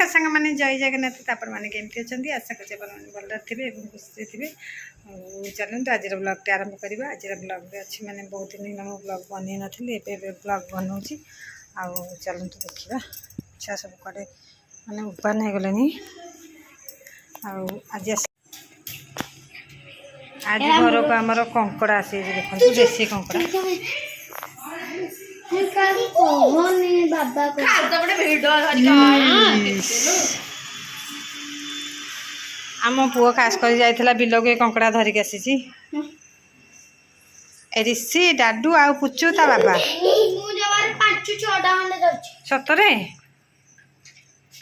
सांग मैंने जय जगन्नाथ तापर मैंने केमती अच्छा आशा कर भल थे खुशी थे चलते आज ब्लॉग आरंभ करवा आज ब्लॉग अच्छी मैंने बहुत दिन हम ब्लॉग बन नी ब्लॉग बनाऊँगी आउ चलते देखा छुआ सब कड़े मैंने उपान हो गले आज आज घर को आमर कंकड़ा आसी देखो देसी कंकड़ा आम पुओ खास कर जाइला बिल को कंकड़ा धरिक आसी ऋषि डाडू आ पुचू ता बाबा सतरे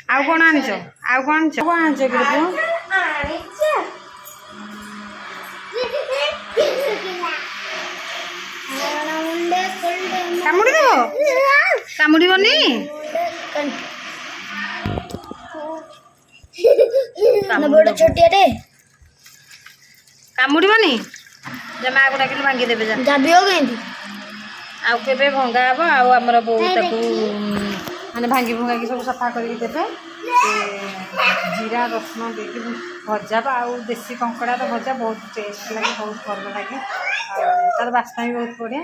आउ कौन आनिच आउ कौन आनिच कामुड़ी देव कामुड़बनी बड़ छोटिया कामुड़बनी जमा को डाकिले भांगी देबे आउ भंगा हम आमर बो माने भांगी भुंगा की सब सफा करके देबे जीरा रसुन देकी भजा आउ देसी कंकड़ा भजा बहुत टेस्ट लगे बहुत भल लगे तार बास्ना भी बहुत बढ़िया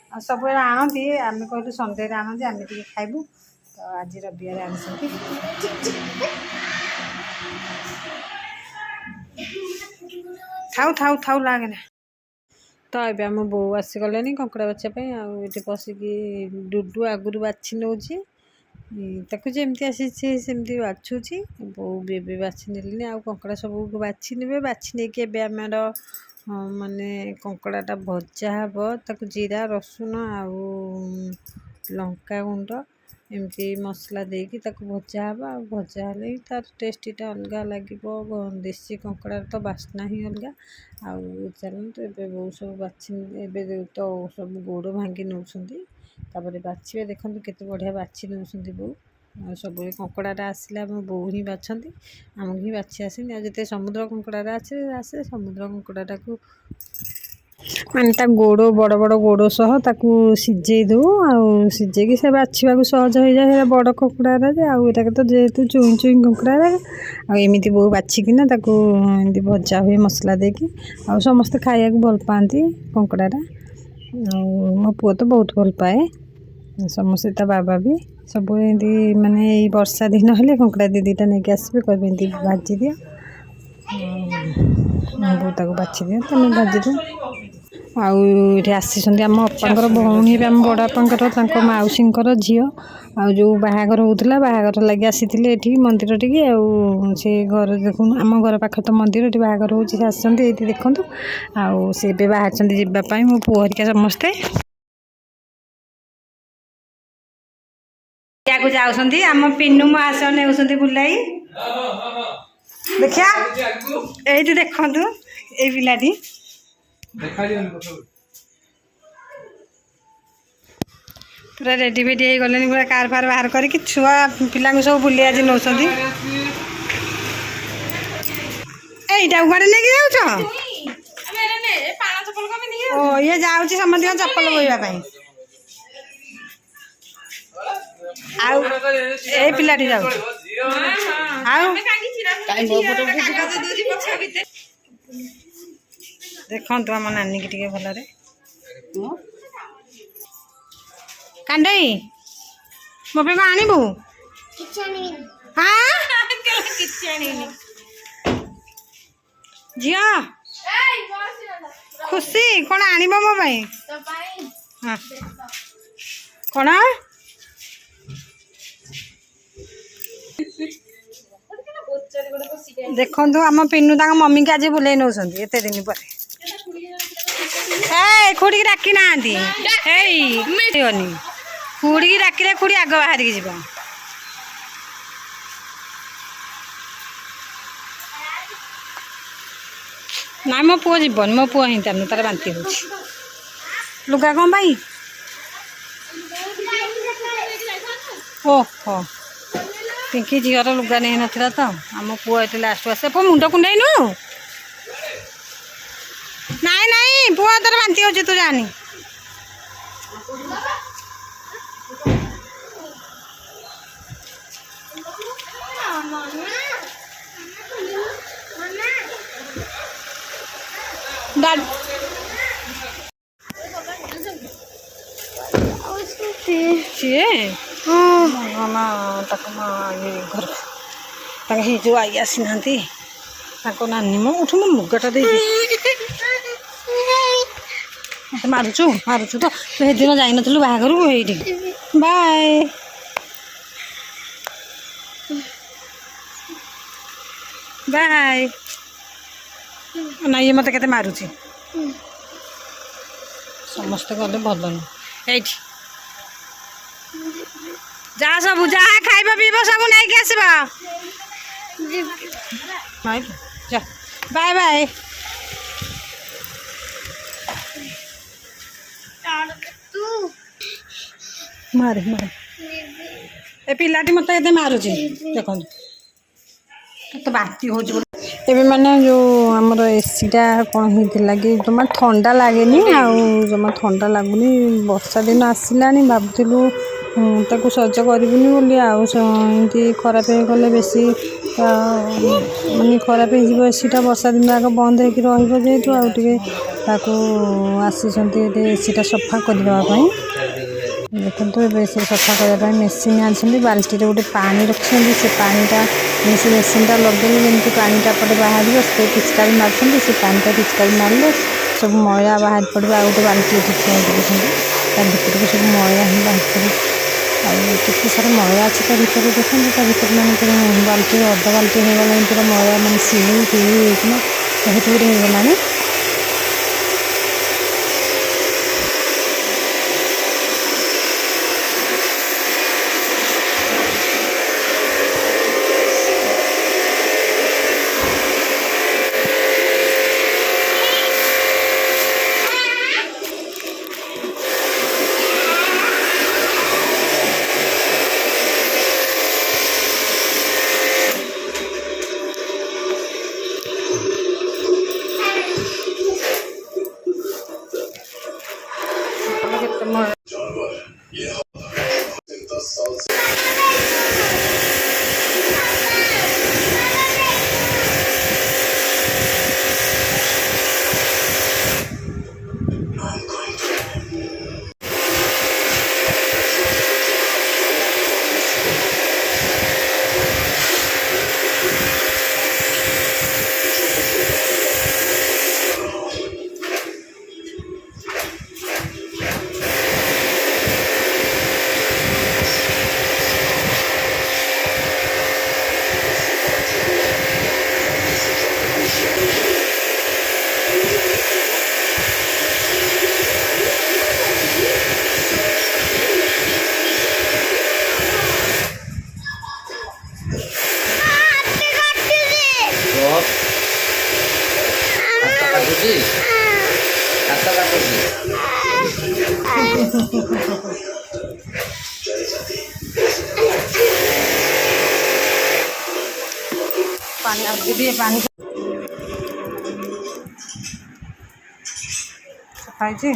आ सब आनती आम कहलु संडे आनती आम टे खाइबू तो आज रविवार आनी थाउ थाउ थाउ लगे ना तो ये आम बो आसीगले कंकड़ा बाछापी आठ पशिकी डुडू आगुरी बाछि नौ ताकू जमती आसी सेमती बाछुची बो भी बाछि नेली आ कंकड़ा सब बाछि ने बाछि नहीं आमर माने कंकड़ाटा भजा हे ताकू जीरा रसुन आउ लंका गुंड एमती मसला देकी ताकू भजा हे आ भजा हेले तार टेस्टा अलग लगे देसी कंकड़ा तो बास्ना ही अलग आउ चलते ए बहुत सब बाछि तो सब गोड़ भांगी नौ बाछे देखो केते बढ़िया बाछि नौ बो सब कंकड़ाटा आसला बो ही बाछती आमको ही बाछि आसनी जिते समुद्र कंकड़ा आसे समुद्र कंकड़ाटा को माने गोड़ बड़ बड़ गोड़ सह ताकू सीझे दो आउ सीझे से बाछा सहज हो जाए बड़ कंकड़ा आटा तो जेहेतु चुई चुई कंकड़ा आमती बो बाछिकिना एमती भजा हुए मसला देकी आ समस्ते खाया भल पाती कंकड़ाटा मो पुओ तो बहुत भल पाए समस्ते ता बाबा भी सब एमती माने वर्षा दिन हेले कंकड़ा दीटा नहीं आसबे कहे एमती भाजी दियो बो बाछि दियो तुम भाजी दियो आउे आसी आम अपांकर भौणी आम बड़ापांकर मौसींकर झील आ जो बाहागर होता बाहागर लगे आसी ये मंदिर टी से घर देख आम घर पाख तो मंदिर ये बाहागर हो देखु आउ से बाहर जावाई मो पुओ हरिका समस्ते जाऊँ आम पिन्नू महास ने बुलाई देखिया ये देखु ये पिलाटी पूरा रेडी फेडी हो गले पूरा कार फार बाहर करके छुआ पिला सब बुले आज नौ एटा उगाड़े नहीं जाऊँ ओ ये जाऊँ समझ चप्पल बोईवाई आउ ए पिलाटी जाऊ देखु आम नानी की टे भल कांडई मो पे आनबू झी खुशी कौन आनब मो हाँ कौन देखु आम पिन्नू मम्मी के आज बुले नौ एत दिन पर खुड़ी डाकी ना खुड़ी डाकिले खुड़ी आग बाहर की जीव ना मो पुओ जीवन मो पुओ ही तार बांती हो लुगा कौन भाई ओहो पिंकी झीर लुगा नहीं नाला तो आम पुओ ये लास्ट आसे मुंड कुंडे ନାଇଁ ନାଇଁ ପୁଅ ତୋର ବାନ୍ତି ହଉଛି ତୁ ଜାଣି। ସିଏ ନା ତାକୁ ମା ଇଏ ଘର ତାଙ୍କ ହେଇ ଯେଉଁ ଆଇ ଆସିନାହାନ୍ତି ତାଙ୍କ ନାନୀ ମୋ ଉଠୁ ମୋ ମୁଗଟା ଦେଇକି ମତେ ମାରୁଛୁ ତ ତୁ ସେଦିନ ଯାଇନଥିଲୁ ବାହାଘରକୁ ଏଇଠି ବାଏ ବାଏ ନା ଇଏ ମତେ କେତେ ମାରୁଛି ସମସ୍ତେ ଗଲେ ଭଲ ନୁହଁ ଏଇଠି ଯାହା ସବୁ ଯାହା ଖାଇବା ପିଇବା ସବୁ ନେଇକି ଆସିବ ଯା ବାଏ ବାଏ ମାରେ ମାରେ ଏ ପିଲାଟି ମତେ ଏତେ ମାରୁଛି ଦେଖନ୍ତୁ କେତେ ବାନ୍ତି ହଉଛି ଏବେ ମାନେ ଯେଉଁ ଆମର ଏସିଟା କ'ଣ ହେଇଥିଲା କି ଜମା ଥଣ୍ଡା ଲାଗେନି ଆଉ ଜମା ଥଣ୍ଡା ଲାଗୁନି ବର୍ଷା ଦିନ ଆସିଲାଣି ଭାବୁଥିଲୁ ତାକୁ ସଜ କରିବୁନି ବୋଲି ଆଉ ଏମିତି ଖରାପ ହେଇଗଲେ ବେଶୀ ମାନେ ଖରାପ ହେଇଯିବ ଏସିଟା ବର୍ଷା ଦିନ ଆଗ ବନ୍ଦ ହେଇକି ରହିବ ଯେହେତୁ ଆଉ ଟିକେ ତାକୁ ଆସିଛନ୍ତି ଏବେ ଏସିଟା ସଫା କରିଦେବା ପାଇଁ ଦେଖନ୍ତୁ ଏବେ ସେ ସଫା କରିବା ପାଇଁ ମେସିନ୍ ଆଣିଛନ୍ତି ବାଲ୍ଟିରେ ଗୋଟେ ପାଣି ରଖିଛନ୍ତି ସେ ପାଣିଟା ସେ ମେସିନ୍ଟା ଲଗେଇଲେ ଯେମିତି ପାଣିଟା ପଟେ ବାହାରିବ ସେ ପିଚକାରୀ ମାରୁଛନ୍ତି ସେ ପାଣିଟା ପିଚକାରୀ ମାରିଲେ ସବୁ ମଇଳା ବାହାରି ପଡ଼ିବ ଆଉ ଗୋଟେ ବାଲ୍ଟି ଏଠି ଥୁଆ ହେଇଛନ୍ତି ତା ଭିତରକୁ ସବୁ ମଇଳା ହିଁ ବାହାରି ପଡ଼ିବ ଆଉ କେତେ ସାରା ମଇଳା ଅଛି ତା ଭିତରେ ଦେଖନ୍ତୁ ତା ଭିତରେ ମାନେ ପୁରା ବାଲ୍ଟିରେ ଅଧା ବାଲ୍ଟି ହେଇଗଲାଣି ପୁରା ମଇଳା ମାନେ ସିଳି ଫିଳି ହେଇକିନା ବହୁତ ଗୁଡ଼ିଏ ହେଇଗଲାଣି पानी आगे भी पानी सफाई जी